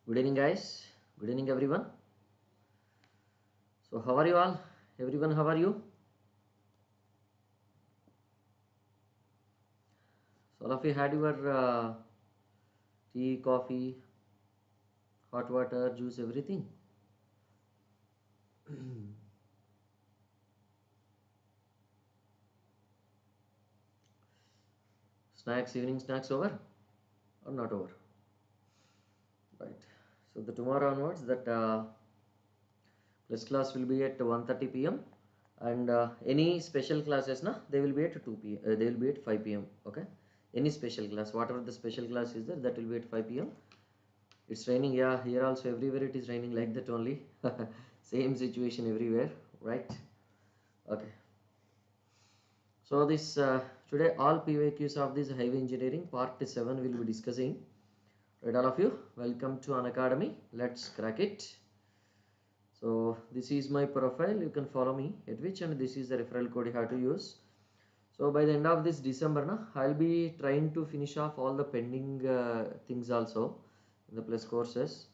Good evening, guys. Good evening, everyone. So, how are you all? Everyone, how are you? So, all of you had your tea, coffee, hot water, juice, everything. Snacks, evening snacks over or not over? Right. So, the tomorrow onwards, that plus class will be at 1:30 p.m. and any special classes, na, they will be at 2 p.m. They will be at 5 p.m. Okay. Any special class, whatever the special class is there, that will be at 5 p.m. It's raining, yeah, here also everywhere it is raining like that only. Same situation everywhere, right? Okay. So this today all PYQs of this heavy engineering part 7 will be discussing. Right, all of you, welcome to Unacademy. Let's crack it. So this is my profile. You can follow me at which, and this is the referral code you have to use. So by the end of this December, I'll be trying to finish off all the pending things also in the plus courses.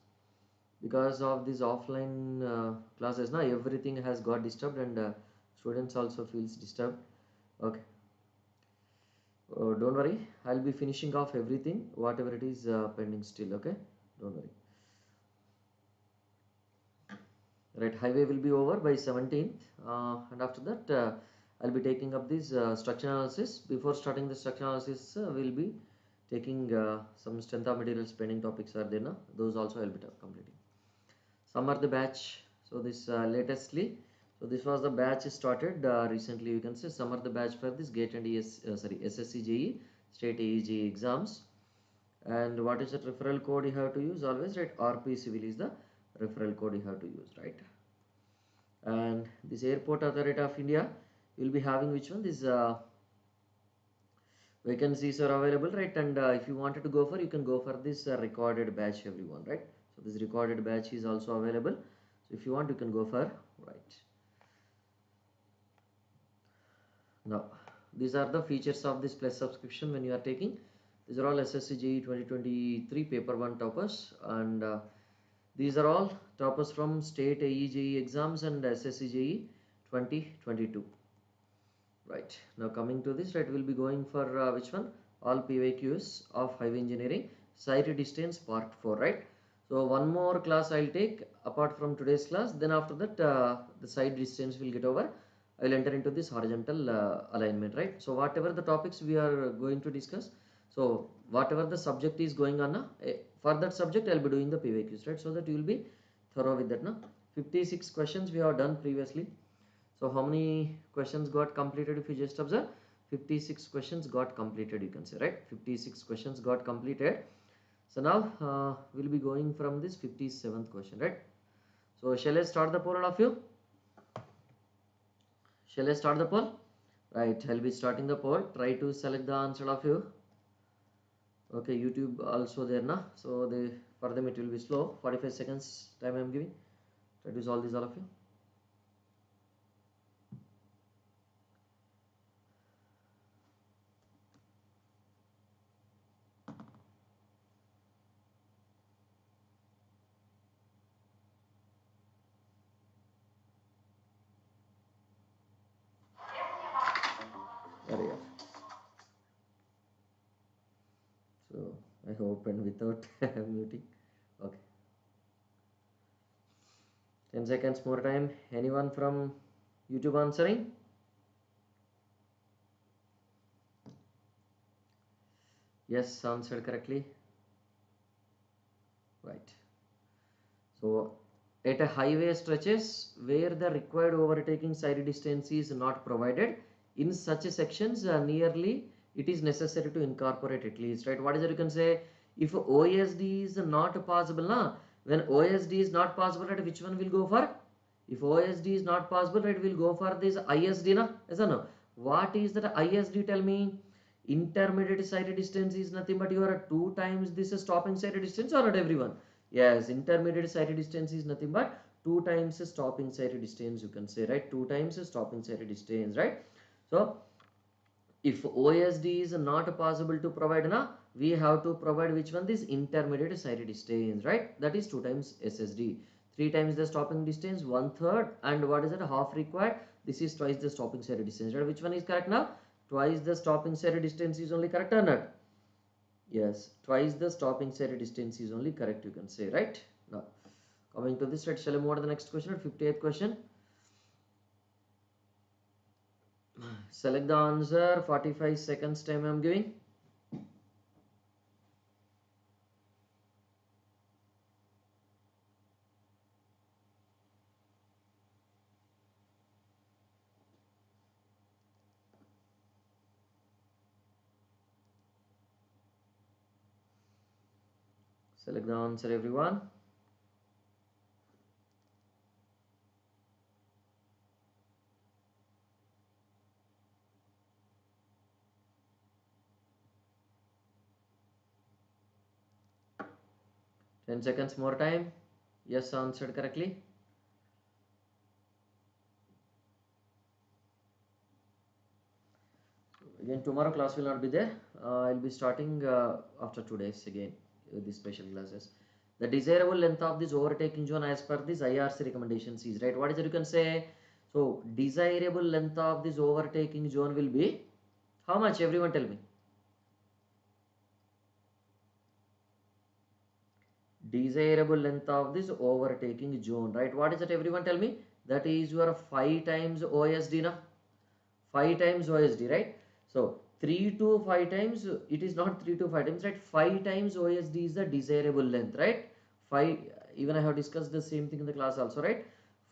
Because of these offline classes, everything has got disturbed, and students also feels disturbed. Okay. Don't worry, I'll be finishing off everything whatever it is pending still. Okay, don't worry. Right, highway will be over by 17th, and after that I'll be taking up this structure analysis. Before starting the structure analysis, we'll be taking some strength of materials pending topics are there now. Those also I'll be completing. Some are the batch. So this latestly, so this was the batch started recently. You can say some are the batch for this GATE and SSC JE state AEG exams. And what is the referral code you have to use? Always, right? RP civil is the referral code you have to use, right? And this Airport Authority of India, you will be having which one? This vacancies are available, right? And if you wanted to go for, you can go for this recorded batch, everyone, right? So this recorded batch is also available. So if you want, you can go for, right? Now these are the features of this plus subscription when you are taking. These are all SSC JE 2023 paper 1 toppers, and these are all toppers from state AE exams and SSC JE 2022. Right, now coming to this, right, we'll be going for which one? All PYQs of highway engineering site distance part 4, right? So one more class I'll take apart from today's class. Then after that the side distance will get over. I'll enter into this horizontal alignment, right? So whatever the topics we are going to discuss, so whatever the subject is going on, for that subject I'll be doing the PYQs, right? So that you will be thorough with that. 56 questions we have done previously. So how many questions got completed? If you just observe, 56 questions got completed, you can say, right? 56 questions got completed. So now we'll be going from this 57th question, right? So shall I start the poll, all of you? Shall I start the poll? Right, I'll be starting the poll. Try to select the answer of you. Okay, YouTube also there now. So for them it will be slow. 45 seconds time I am giving. Try to solve this, all of you. So I opened without muting. Okay. 10 seconds more time. Anyone from YouTube answering? Yes, answered correctly. Right. So at a highway stretches where the required overtaking side distance is not provided, in such sections nearly it is necessary to incorporate at least, right? What is it you can say? If OSD is not possible, when OSD is not possible, right, which one will go for? If OSD is not possible, right, we'll go for this ISD, yes or no? What is that ISD? Tell me. Intermediate side distance is nothing but your 2 times this stopping side distance, or not everyone? Yes, intermediate side distance is nothing but 2 times stopping side distance, you can say, right? 2 times stopping side distance, right? So if OSD is not possible to provide, we have to provide which one? This intermediate sight distance, right? That is 2 times SSD. 3 times the stopping distance, 1/3, and what is it? Half required. This is twice the stopping sight distance, right? Which one is correct now? Twice the stopping sight distance is only correct or not? Yes, twice the stopping sight distance is only correct, you can say, right? Now, coming to this, right, shall we move on to the next question, 58th question. Select the answer, 45 seconds time I am giving. Select the answer, everyone. Ten seconds more time. Yes, answered correctly. Again, tomorrow class will not be there. I'll be starting after 2 days again with these special classes. The desirable length of this overtaking zone as per this IRC recommendations is, right? What is it you can say? So desirable length of this overtaking zone will be how much? Everyone tell me. Desirable length of this overtaking zone, right? What is it? Everyone tell me. That is your 5 times OSD, na? 5 times OSD, right? So 3 to 5 times, it is not 3 to 5 times, right? 5 times OSD is the desirable length, right? 5, even I have discussed the same thing in the class also, right?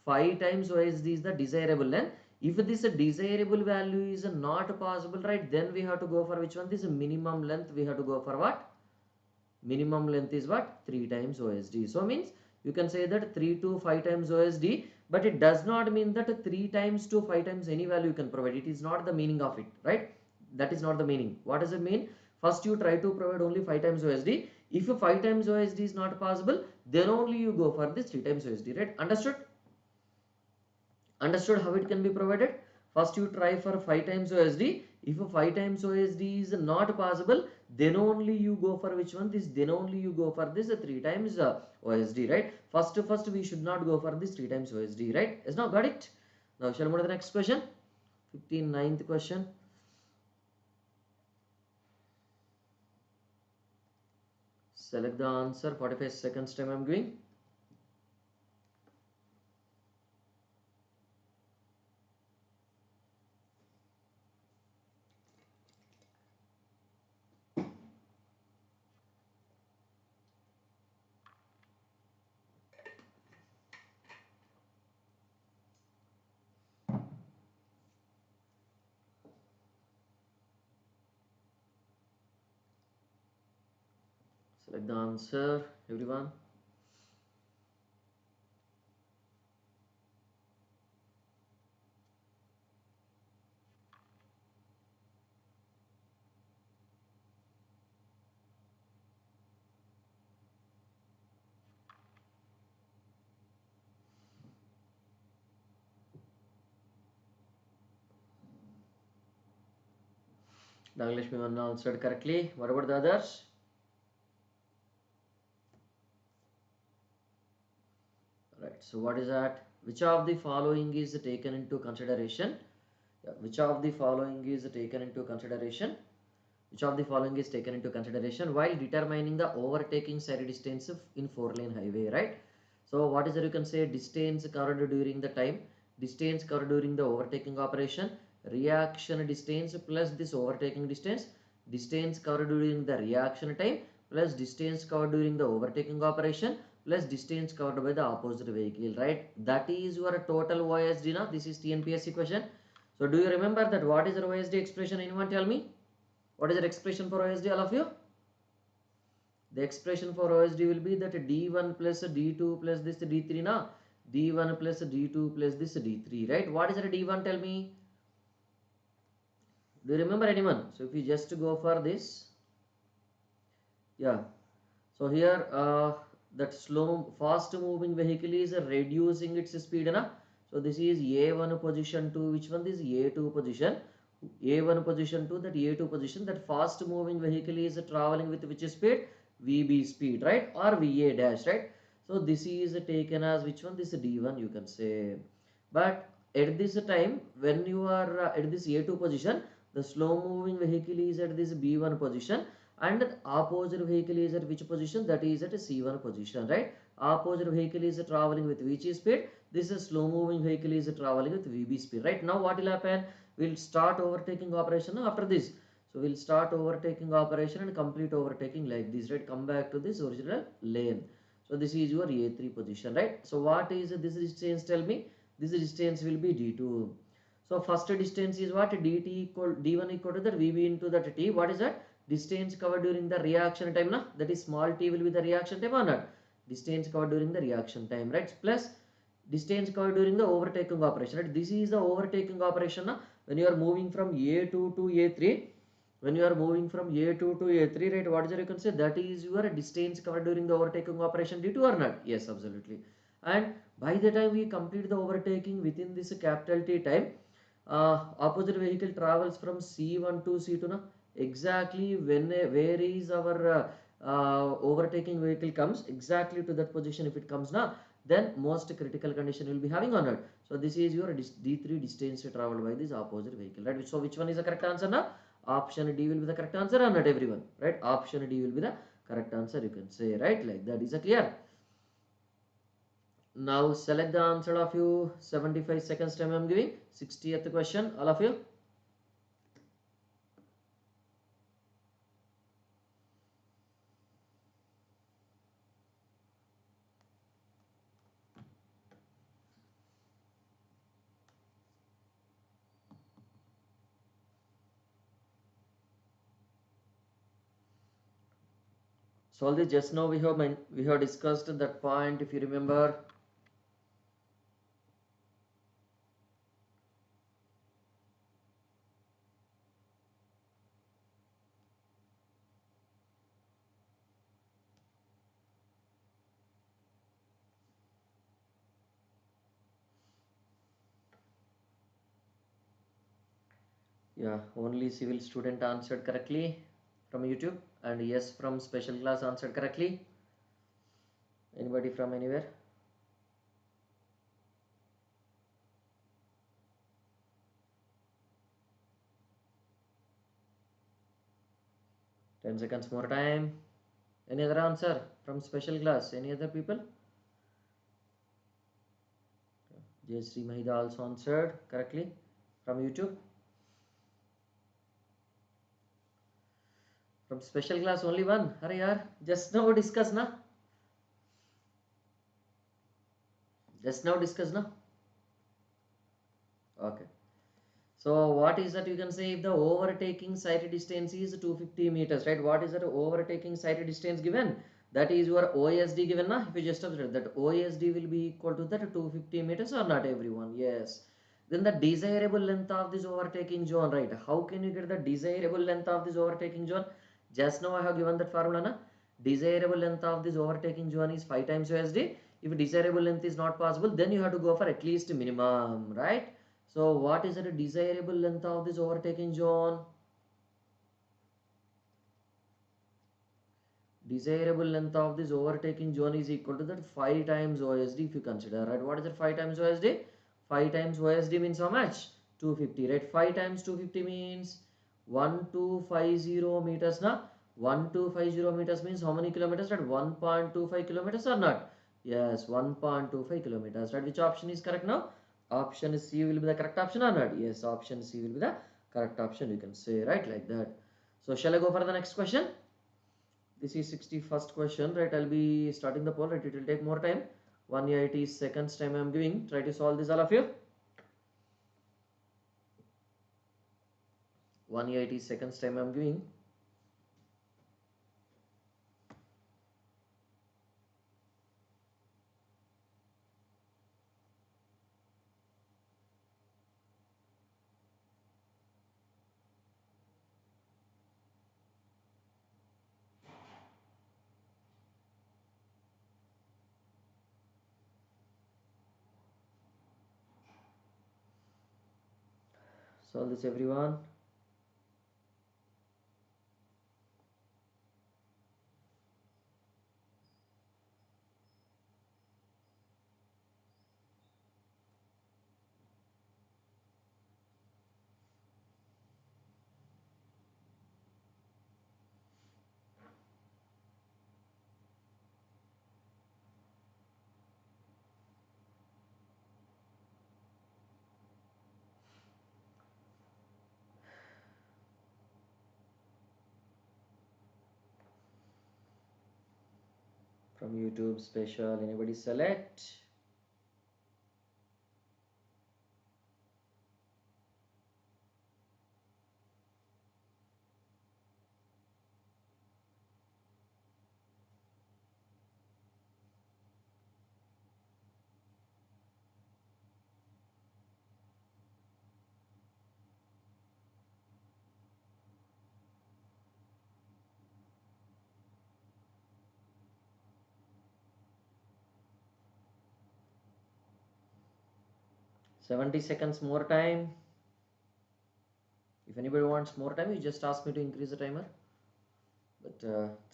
5 times OSD is the desirable length. If this desirable value is not possible, right, then we have to go for which one? This minimum length, we have to go for what? Minimum length is what? 3 times OSD. So means you can say that 3 to 5 times OSD, but it does not mean that 3 times to 5 times any value you can provide. It is not the meaning of it, right? That is not the meaning. What does it mean? First you try to provide only 5 times OSD. If 5 times OSD is not possible, then only you go for this 3 times OSD, right? Understood? Understood how it can be provided? First you try for 5 times OSD. If 5 times OSD is not possible, then only you go for which one? This. Then only you go for this 3 times OSD, right? First we should not go for this 3 times OSD, right? Yes, now got it? Now shall we move to the next question? 59th question. Select the answer. 45 seconds time I am giving. Select the answer, everyone. Nagalashmi one answered correctly. What about the others? Right. So what is that? Which of the following is taken into consideration? Yeah, which of the following is taken into consideration? Which of the following is taken into consideration while determining the overtaking side distance in 4-lane highway, right? So what is it you can say? Distance covered during the time, distance covered during the overtaking operation, reaction distance plus this overtaking distance, distance covered during the reaction time plus distance covered during the overtaking operation plus distance covered by the opposite vehicle, right? That is your total OSD. Now this is TNPSC question. So do you remember that what is the OSD expression? Anyone tell me? What is the expression for OSD, all of you? The expression for OSD will be that D1 plus D2 plus this D3 na. D1 plus D2 plus this D3, right? What is the D1? Tell me. Do you remember anyone? So if you just go for this, yeah. So here that fast moving vehicle is reducing its speed na. So this is A1 position to which one? This is A2 position. A1 position to that A2 position, that fast moving vehicle is traveling with which speed? VB speed, right? Or VA dash, right? So this is taken as which one? This D1 you can say. But at this time, when you are at this A2 position, the slow moving vehicle is at this B1 position, and opposite vehicle is at which position? That is at a C1 position, right? Opposite vehicle is traveling with which speed? This is slow moving vehicle is traveling with VB speed, right? Now what will happen? We'll start overtaking operation after this. So we'll start overtaking operation and complete overtaking like this, right? Come back to this original lane. So this is your A3 position, right? So what is this distance? Tell me. This distance will be D2. So first distance is what? DT equal D1 equal to that VB into that T. What is that? Distance covered during the reaction time, na? That is small t will be the reaction time or not? Distance covered during the reaction time, right? Plus distance covered during the overtaking operation, right? This is the overtaking operation, na? When you are moving from A2 to A3. When you are moving from A2 to A3, right? What is it you can say? That is your distance covered during the overtaking operation D2 or not? Yes, absolutely. And by the time we complete the overtaking within this capital T time, opposite vehicle travels from C1 to C2 na, exactly when where is our overtaking vehicle comes exactly to that position. If it comes now, then most critical condition will be having on it. So this is your D3 distance traveled by this opposite vehicle, right? So which one is the correct answer now? Option D will be the correct answer or not, everyone, right? Option D will be the correct answer, you can say, right? Like that. Is a clear? Now select the answer of you. 75 seconds time I am giving. 60th question, all of you. So all this just now we have discussed that point, if you remember. Yeah, only civil student answered correctly from YouTube, and yes from special class answered correctly. Anybody from anywhere? Ten seconds more time. Any other answer from special class? Any other people? Jayasri Mahida also answered correctly from YouTube. From special class only one. Hurry yaar. Just now discuss na. Just now discuss na. Okay. So what is that you can say, if the overtaking sight distance is 250 meters, right? What is that overtaking sight distance given? That is your OSD given na. If you just observe that OSD will be equal to that 250 meters or not, everyone? Yes. Then the desirable length of this overtaking zone, right? How can you get the desirable length of this overtaking zone? Just now I have given that formula na. Desirable length of this overtaking zone is 5 times OSD. If desirable length is not possible, then you have to go for at least minimum, right? So what is the desirable length of this overtaking zone? Desirable length of this overtaking zone is equal to that 5 times OSD if you consider, right? What is that 5 times OSD? 5 times OSD means how much? 250, right? 5 times 250 means 1250 meters na. 1250 meters means how many kilometers? Right? 1.25 kilometers or not? Yes, 1.25 kilometers, right? Which option is correct now? Option C will be the correct option or not? Yes, option C will be the correct option, you can say, right? Like that. So shall I go for the next question? This is 61st question, right? I'll be starting the poll, right? It will take more time. 180 seconds time I'm giving. Try to solve this, all of you. 180 seconds time I'm giving. Solve this, everyone. From YouTube special, anybody select? $70 more time. If anybody wants more time, you just ask me to increase the timer. But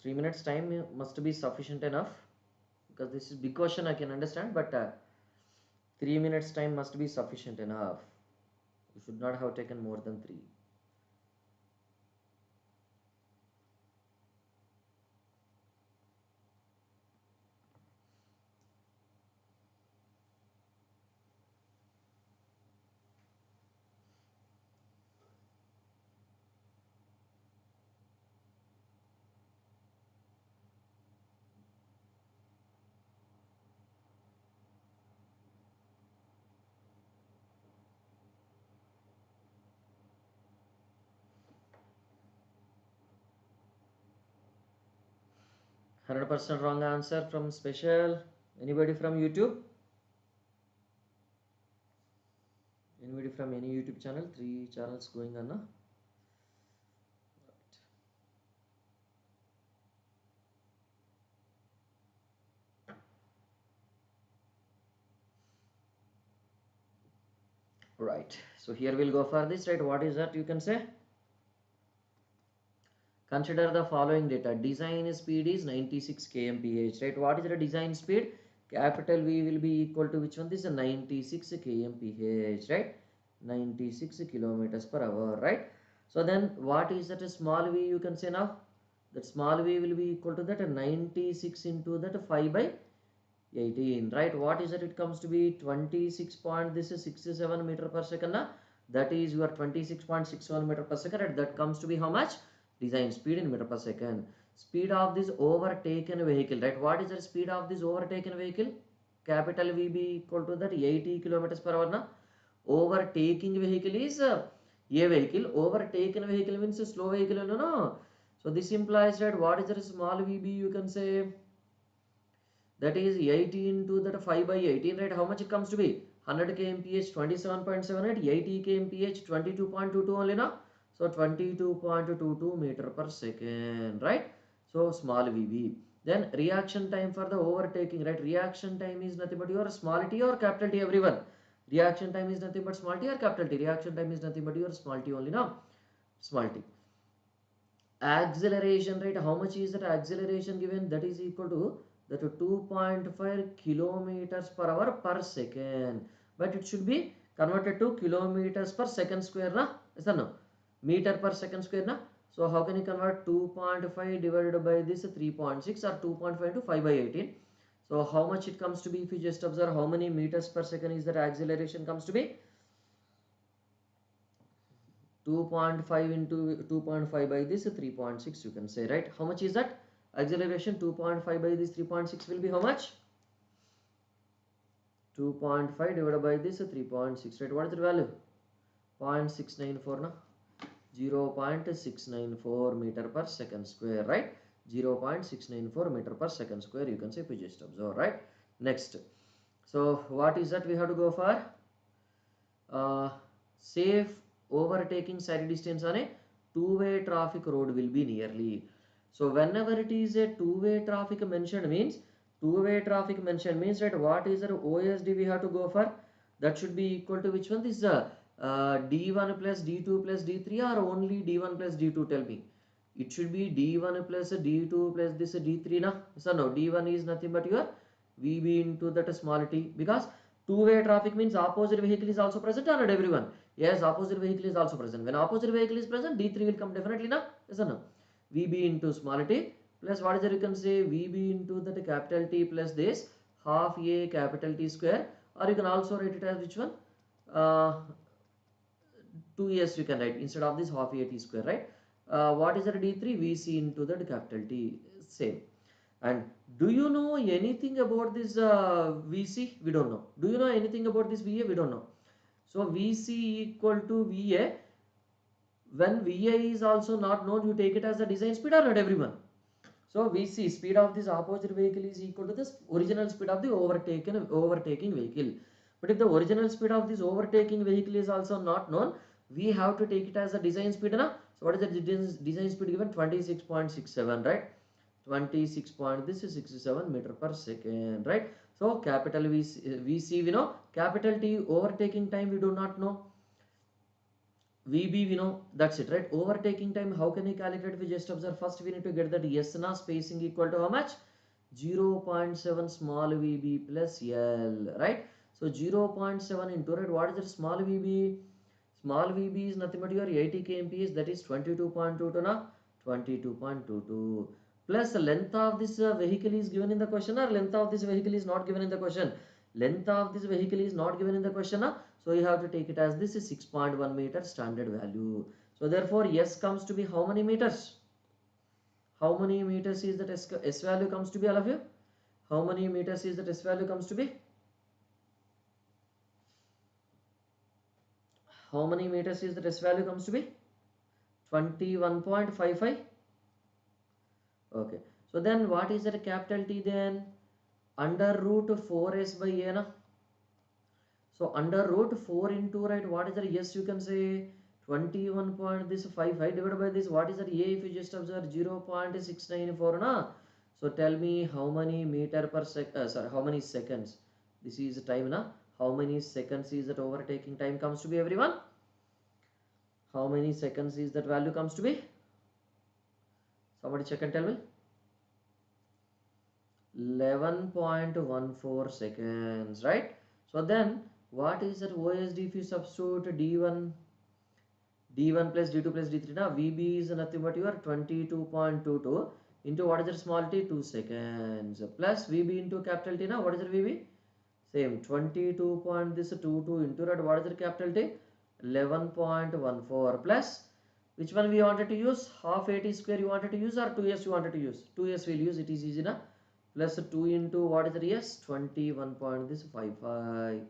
3 minutes time must be sufficient enough, because this is big question, I can understand, but 3 minutes time must be sufficient enough. You should not have taken more than 3. $100 wrong answer from special. Anybody from YouTube? Anybody from any YouTube channel? 3 channels going on now. Right. So here we'll go for this, right? What is that you can say? Consider the following data. Design speed is 96 kmph, right? What is the design speed? Capital V will be equal to which one? This is 96 kmph, right? 96 kilometers per hour, right? So then what is that small v you can say now? That small v will be equal to that 96 into that 5 by 18, right? What is that? It comes to be 26 point, this is 67 meter per second. That is your 26.61 meter per second, and that comes to be how much? Design speed in meter per second. Speed of this overtaken vehicle, right? What is the speed of this overtaken vehicle? Capital V be equal to that 80 kilometers per hour. Na? Overtaking vehicle is a vehicle. Overtaken vehicle means a slow vehicle. No. So this implies that what is the small VB you can say? That is 18 to that 5 by 18, right? How much it comes to be? 100 kmph 27.78, 80 kmph 22.22 only now. So 22.22 meter per second, right? So small VB. Then reaction time for the overtaking, right? Reaction time is nothing but your small t or capital T, everyone. Reaction time is nothing but small t or capital T. Reaction time is nothing but your small t only now. Small t. Acceleration, right? How much is that acceleration given? That is equal to that 2.5 kilometers per hour per second, but it should be converted to kilometers per second square, na? Yes or no? Meter per second square, na? So how can you convert 2.5 divided by this 3.6 or 2.5 to 5 by 18? So how much it comes to be? If you just observe how many meters per second is that acceleration comes to be? 2.5 into 2.5 by this 3.6, you can say, right? How much is that? Acceleration 2.5 by this 3.6 will be how much? 2.5 divided by this 3.6, right? What is the value? 0.694, na? 0.694 meter per second square, right? 0.694 meter per second square, you can say, if you just observe, right? Next. So what is that we have to go for? Safe overtaking side distance on a two-way traffic road will be nearly. So whenever it is a two-way traffic mentioned means, right? What is the OSD we have to go for? That should be equal to which one? This D1 plus D2 plus D3 or only D1 plus D2? Tell me. It should be D1 plus D2 plus this D3, na? So no, D1 is nothing but your VB into that small t, because two-way traffic means opposite vehicle is also present or not, everyone? Yes, opposite vehicle is also present. When opposite vehicle is present, D3 will come definitely, na? Yes or no? VB into small t plus what is that you can say? VB into that capital T plus this half A capital T square, or you can also write it as which one? 2s you can write instead of this half A T square, right? What is that D3? VC into that capital T, same. And do you know anything about this VC? We don't know. Do you know anything about this VA? We don't know. So VC equal to VA. When VA is also not known, you take it as the design speed or not, everyone? So VC, speed of this opposite vehicle, is equal to the original speed of the overtaking vehicle. But if the original speed of this overtaking vehicle is also not known, we have to take it as the design speed. Na? So what is the design speed given? 26.67, right? 26 point, this is 67 meter per second, right? So capital VC we know, capital T overtaking time we do not know, VB we know, that's it, right? Overtaking time, how can we calculate? We just observe. First we need to get that S na spacing equal to how much? 0.7 small VB plus L, right? So 0.7 into, right, what is the small VB? Small VB is nothing but your 80 kmph, that is 22.22 na, 22.22, plus the length of this vehicle is given in the question, or length of this vehicle is not given in the question? Length of this vehicle is not given in the question, so you have to take it as this is 6.1 meter standard value. So therefore S comes to be how many meters? How many meters is that S value comes to be, all of you? How many meters is that S value comes to be? How many meters is that S value comes to be? 21.55. Okay. So then what is that capital T then? Under root 4S by A na? So under root 4 into, right, what is the S, you can say 21.55 divided by this, what is the A, if you just observe 0.694 na? So tell me how many meter per second, how many seconds? This is time na? How many seconds is that overtaking time comes to be, everyone? How many seconds is that value comes to be? Somebody check and tell me. 11.14 seconds, right? So then what is that OSD if you substitute D1 plus D2 plus D3 now? VB is nothing but your 22.22 into what is the small t? 2 seconds plus VB into capital T now. What is the VB? Same 22.22 into that, what is the capital T? 11.14 plus which one we wanted to use? Half 80 square you wanted to use, or 2s you wanted to use? 2s we'll use, it is easy na? Plus 2 into what is the S? 21.55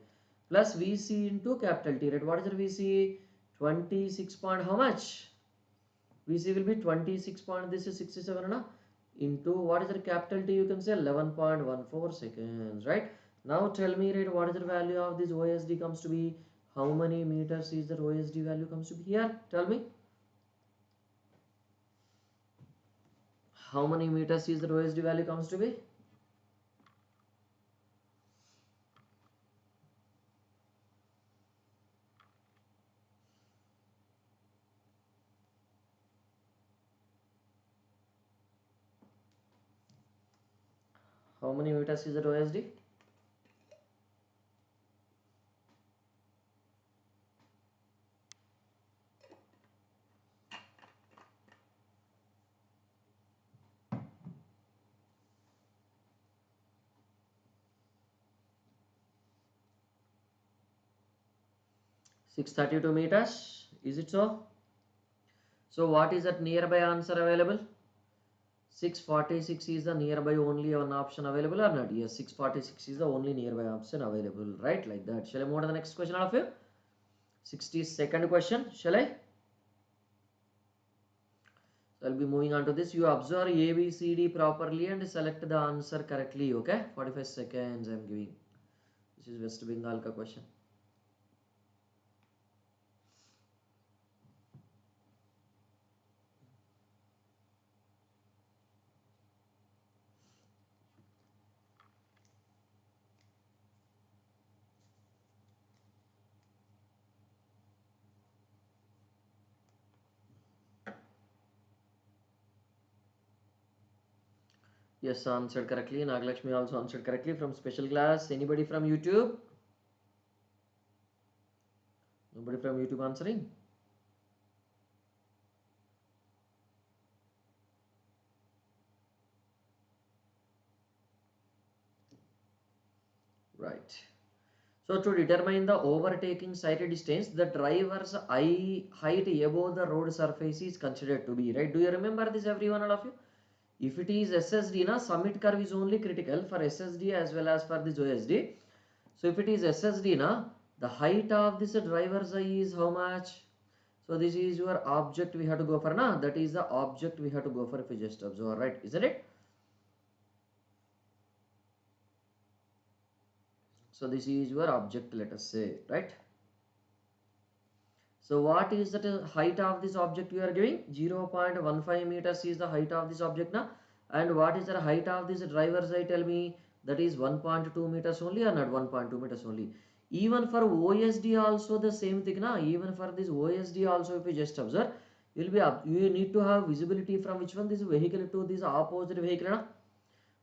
plus VC into capital T, right? What is the VC? 26 point how much? VC will be 26 point, this is 67 na? Into what is the capital T, you can say 11.14 seconds, right? Now tell me, right, what is the value of this OSD comes to be? How many meters is the OSD value comes to be here? Tell me. How many meters is the OSD value comes to be? How many meters is the OSD? $632 meters. Is it so? So what is that nearby answer available? 646 is the nearby only one option available or not? Yes, 646 is the only nearby option available, right? Like that. Shall I move on to the next question, all of you? 62nd question. Shall I? So I'll be moving on to this. You observe A, B, C, D properly and select the answer correctly. Okay? 45 seconds I am giving. This is West Bengal ka question. Yes, answered correctly. Nagalakshmi also answered correctly from special class. Anybody from YouTube? Nobody from YouTube answering? Right. So to determine the overtaking sighted distance, the driver's eye height above the road surface is considered to be, right? Do you remember this, everyone, all of you? If it is SSD, na, summit curve is only critical for SSD as well as for this OSD. So if it is SSD, na, the height of this driver's eye is how much? So this is your object we have to go for, na? That is the object we have to go for if you just observe, right? Isn't it? So this is your object, let us say, right? So what is the height of this object we are giving? 0.15 meters is the height of this object now. And what is the height of this driver's eye? Tell me, that is 1.2 meters only or not 1.2 meters only? Even for OSD also the same thing now. Even for this OSD also, if you just observe, you need to have visibility from which one, this vehicle to this opposite vehicle na?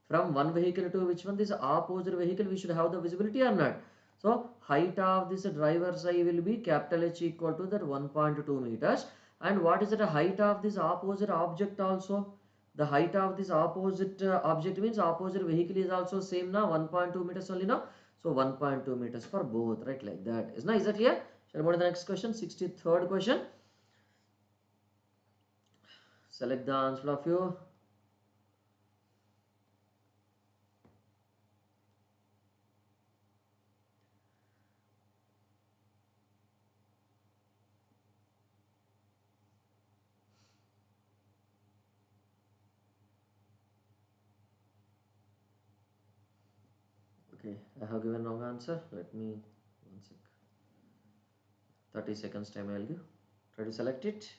From one vehicle to which one, this opposite vehicle, we should have the visibility or not? So height of this driver's eye will be capital H equal to that 1.2 meters. And what is the height of this opposite object also? The height of this opposite object means opposite vehicle is also same now, 1.2 meters only now. So 1.2 meters for both, right? Like that. Is that clear? Shall we move to the next question? 63rd question. Select the answer of you. Okay, I have given wrong answer. Let me, 1 sec. 30 seconds time I will give. Try to select it.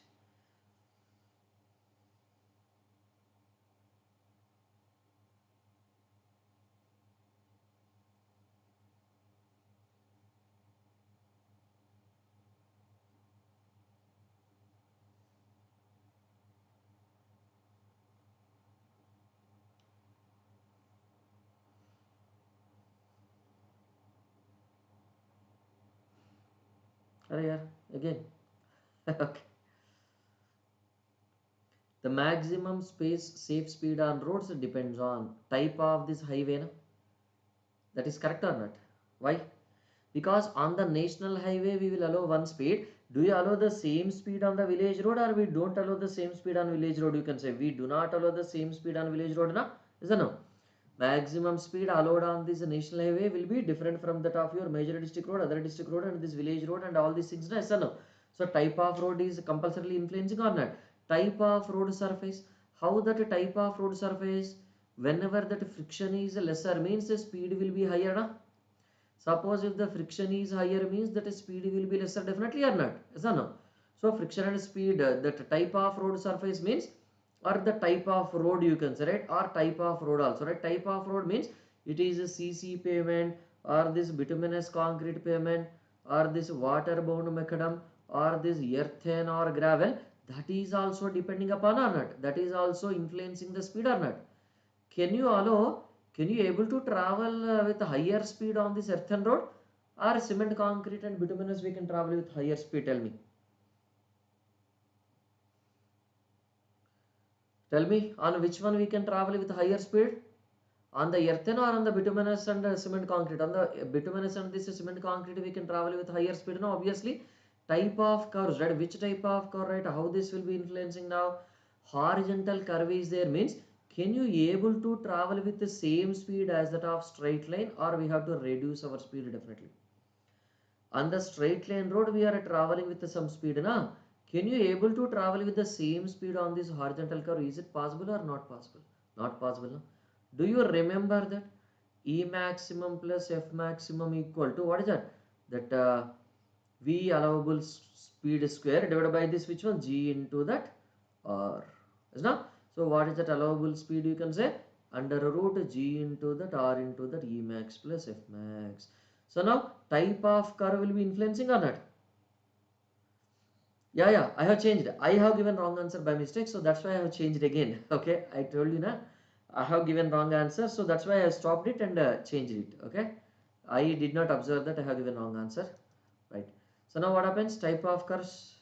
Arey yaar, again. Okay. The maximum safe speed on roads depends on type of this highway. Na? That is correct or not? Why? Because on the national highway we will allow one speed. Do you allow the same speed on the village road, or we don't allow the same speed on village road? You can say we do not allow the same speed on village road. Na? Is it no? Maximum speed allowed on this national highway will be different from that of your major district road, other district road, and this village road, and all these things. Yes or no? So type of road is compulsorily influencing or not? Type of road surface. How that type of road surface? Whenever that friction is lesser means the speed will be higher. Na? Suppose if the friction is higher means that speed will be lesser, definitely or not? Yes or no? So friction and speed, that type of road surface means, or the type of road you can say, right? Or type of road also, right? Type of road means it is a CC pavement, or this bituminous concrete pavement, or this waterbound macadam, or this earthen or gravel. That is also depending upon or not? That is also influencing the speed or not? Can you allow, can you able to travel with higher speed on this earthen road, or cement concrete and bituminous we can travel with higher speed? Tell me. Tell me, on which one we can travel with higher speed? On the earthen or on the bituminous and cement concrete? On the bituminous and this cement concrete we can travel with higher speed. Now obviously type of curves, right? Which type of curve, right? How this will be influencing now? Horizontal curve is there means, can you able to travel with the same speed as that of straight line, or we have to reduce our speed? Definitely. On the straight line road we are traveling with some speed now. Can you able to travel with the same speed on this horizontal curve? Is it possible or not possible? Not possible. No? Do you remember that E maximum plus F maximum equal to what is that? That V allowable speed square divided by this which one? G into that R. Is not? So what is that allowable speed? You can say under root G into that R into that E max plus F max. So now type of curve will be influencing or not? Yeah, I have changed. I have given wrong answer by mistake, so that's why I have changed again. Okay, I told you na, I have given wrong answer, so that's why I stopped it and changed it. Okay, I did not observe that I have given wrong answer. Right. So now what happens? Type of curves.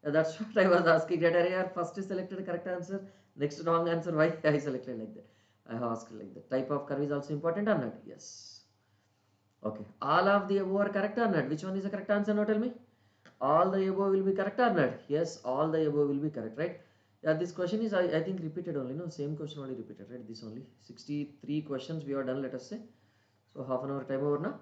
Yeah, that's what I was asking. That area first selected correct answer, next wrong answer. Why I selected like that? I have asked like that. Type of curve is also important or not? Yes. Okay. All of the above are correct or not? Which one is the correct answer? Now tell me. All the above will be correct or not? Yes, all the above will be correct, right? Yeah, this question is I think repeated only, no, same question only repeated, right? This only 63 questions we are done, let us say. So half an hour time over now.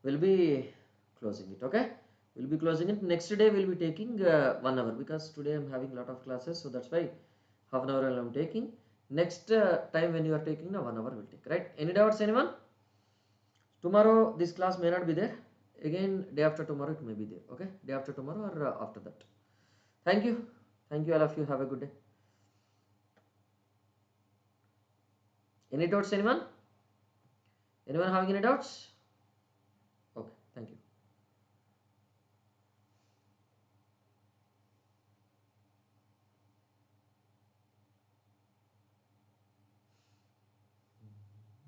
We'll be closing it, okay? We'll be closing it. Next day we'll be taking 1 hour, because today I'm having a lot of classes, so that's why half an hour I'm taking. Next time when you are taking, now 1 hour will take, right? Any doubts, anyone? Tomorrow this class may not be there. Again, day after tomorrow it may be there, okay? Day after tomorrow or after that. Thank you. Thank you, all of you. Have a good day. Any doubts, anyone? Anyone having any doubts?